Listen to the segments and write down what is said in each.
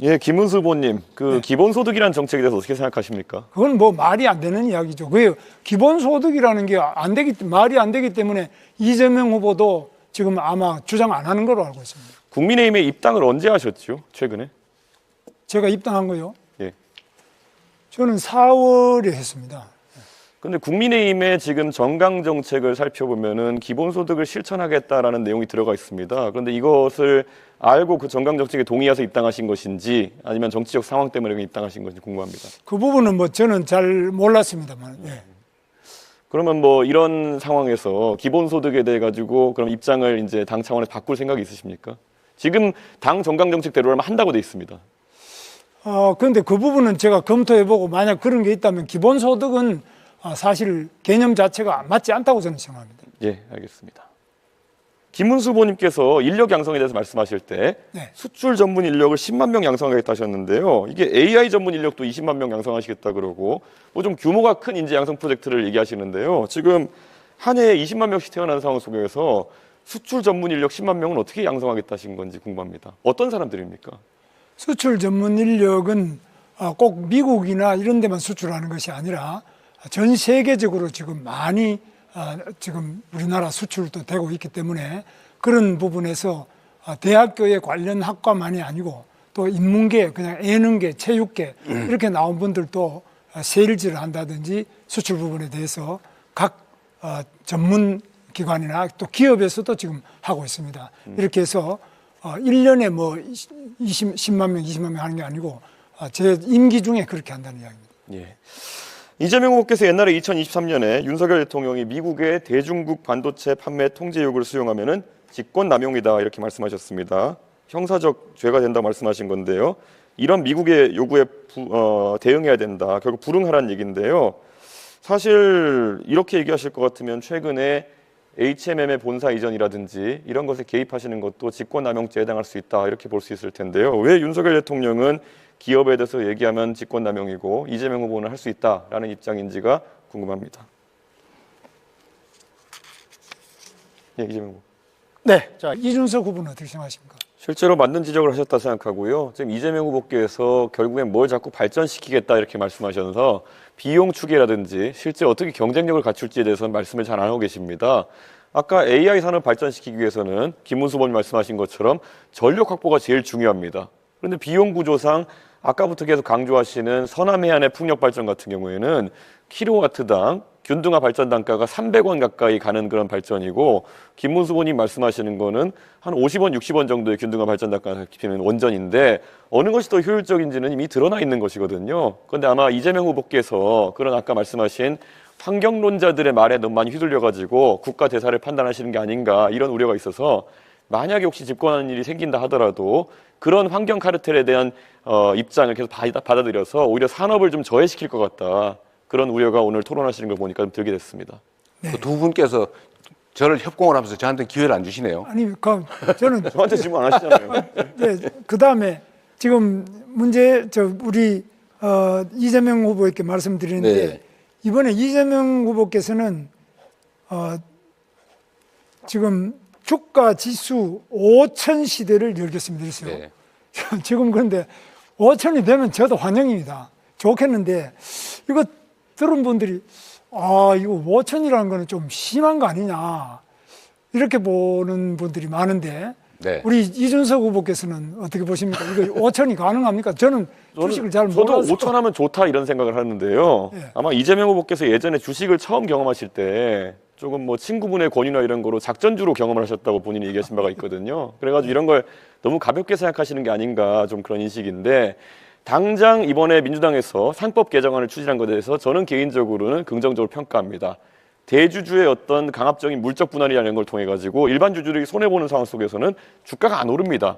예, 김은수 후보님, 기본소득이라는 정책에 대해서 어떻게 생각하십니까? 그건 뭐 말이 안 되는 이야기죠. 그 기본소득이라는 게 말이 안 되기 때문에 이재명 후보도 지금 아마 주장 안 하는 걸로 알고 있습니다. 국민의힘에 입당을 언제 하셨죠? 최근에? 제가 입당한 거요? 예. 저는 4월에 했습니다. 근데 국민의힘의 지금 정강 정책을 살펴보면은 기본소득을 실천하겠다라는 내용이 들어가 있습니다. 그런데 이것을 알고 그 정강 정책에 동의해서 입당하신 것인지 아니면 정치적 상황 때문에 입당하신 건지 궁금합니다. 그 부분은 뭐 저는 잘 몰랐습니다만. 예. 그러면 뭐 이런 상황에서 기본소득에 대해 가지고 그럼 입장을 이제 당 차원에서 바꿀 생각이 있으십니까? 지금 당 정강 정책대로라면 한다고 돼 있습니다. 그런데 그 부분은 제가 검토해보고 만약 그런 게 있다면 기본소득은 사실 개념 자체가 맞지 않다고 저는 생각합니다. 예, 알겠습니다. 김문수 후보님께서 인력 양성에 대해서 말씀하실 때 네. 수출 전문 인력을 10만 명 양성하겠다 하셨는데요. 이게 AI 전문 인력도 20만 명 양성하시겠다 그러고 뭐 좀 규모가 큰 인재 양성 프로젝트를 얘기하시는데요. 지금 한 해에 20만 명씩 태어나는 상황 속에서 수출 전문 인력 10만 명은 어떻게 양성하겠다 하신 건지 궁금합니다. 어떤 사람들입니까? 수출 전문 인력은 꼭 미국이나 이런 데만 수출하는 것이 아니라 전 세계적으로 지금 많이 지금 우리나라 수출도 되고 있기 때문에 그런 부분에서 대학교에 관련 학과만이 아니고 또 인문계, 그냥 예능계, 체육계 이렇게 나온 분들도 세일즈를 한다든지 수출 부분에 대해서 각 전문 기관이나 또 기업에서도 지금 하고 있습니다. 이렇게 해서 1년에 뭐 10만 명, 20만 명 하는 게 아니고 제 임기 중에 그렇게 한다는 이야기입니다. 예. 이재명 후보께서 옛날에 2023년에 윤석열 대통령이 미국의 대중국 반도체 판매 통제 요구를 수용하면은 직권남용이다 이렇게 말씀하셨습니다. 형사적 죄가 된다고 말씀하신 건데요. 이런 미국의 요구에 대응해야 된다. 결국 불응하라는 얘기인데요. 사실 이렇게 얘기하실 것 같으면 최근에 HMM의 본사 이전이라든지 이런 것에 개입하시는 것도 직권남용죄에 해당할 수 있다 이렇게 볼 수 있을 텐데요. 왜 윤석열 대통령은 기업에 대해서 얘기하면 직권남용이고 이재명 후보는 할 수 있다라는 입장인지가 궁금합니다. 예, 이재명 후보. 네, 자 이준석 후보는 어떻게 생각하십니까? 실제로 맞는 지적을 하셨다 생각하고요. 지금 이재명 후보께서 결국엔 뭘 자꾸 발전시키겠다 이렇게 말씀하셔서 비용 추계라든지 실제 어떻게 경쟁력을 갖출지에 대해서는 말씀을 잘 안 하고 계십니다. 아까 AI 산업 발전시키기 위해서는 김문수 후보님 말씀하신 것처럼 전력 확보가 제일 중요합니다. 그런데 비용 구조상 아까부터 계속 강조하시는 서남해안의 풍력 발전 같은 경우에는 킬로와트당 균등화 발전 단가가 300원 가까이 가는 그런 발전이고 김문수 후보님 말씀하시는 거는 한 50원, 60원 정도의 균등화 발전 단가가 깊이는 원전인데 어느 것이 더 효율적인지는 이미 드러나 있는 것이거든요. 그런데 아마 이재명 후보께서 그런 아까 말씀하신 환경론자들의 말에 너무 많이 휘둘려가지고 국가 대사를 판단하시는 게 아닌가 이런 우려가 있어서 만약에 혹시 집권하는 일이 생긴다 하더라도 그런 환경 카르텔에 대한 입장을 계속 받아들여서 오히려 산업을 좀 저해시킬 것 같다. 그런 우려가 오늘 토론하시는 걸 보니까 좀 들게 됐습니다. 네. 두 분께서 저를 협공을 하면서 저한테 기회를 안 주시네요. 아니, 저는 저한테 질문 안 하시잖아요. 네, 그 다음에 지금 우리 이재명 후보에게 말씀드리는데 네. 이번에 이재명 후보께서는 지금 주가 지수 5천 시대를 열겠습니다. 그랬어요. 네. 지금 그런데 5천이 되면 저도 환영입니다. 좋겠는데 이거 들은 분들이 이거 5천이라는 거는 좀 심한 거 아니냐 이렇게 보는 분들이 많은데 네. 우리 이준석 후보께서는 어떻게 보십니까? 이거 5천이 가능합니까? 저는 주식을 잘 몰라서. 저도 5천 하면 좋다 이런 생각을 하는데요. 네. 아마 이재명 후보께서 예전에 주식을 처음 경험하실 때 조금 뭐 친구분의 권유나 이런 거로 작전주로 경험을 하셨다고 본인이 얘기하신 바가 있거든요. 그래가지고 이런 걸 너무 가볍게 생각하시는 게 아닌가 좀 그런 인식인데 당장 이번에 민주당에서 상법 개정안을 추진한 것에 대해서 저는 개인적으로는 긍정적으로 평가합니다. 대주주의 어떤 강압적인 물적 분할이라는 걸 통해 가지고 일반 주주들이 손해보는 상황 속에서는 주가가 안 오릅니다.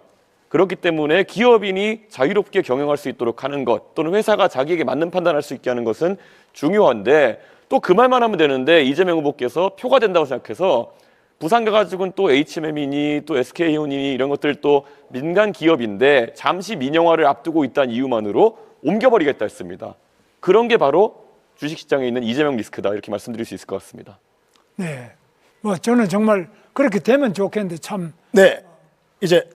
그렇기 때문에 기업인이 자유롭게 경영할 수 있도록 하는 것 또는 회사가 자기에게 맞는 판단할 수 있게 하는 것은 중요한데 또 그 말만 하면 되는데 이재명 후보께서 표가 된다고 생각해서 부산 가가지고는 또 HMM이니 또 SK온이니 이런 것들 또 민간 기업인데 잠시 민영화를 앞두고 있다는 이유만으로 옮겨버리겠다 했습니다. 그런 게 바로 주식시장에 있는 이재명 리스크다 이렇게 말씀드릴 수 있을 것 같습니다. 네, 뭐 저는 정말 그렇게 되면 좋겠는데 참. 네, 이제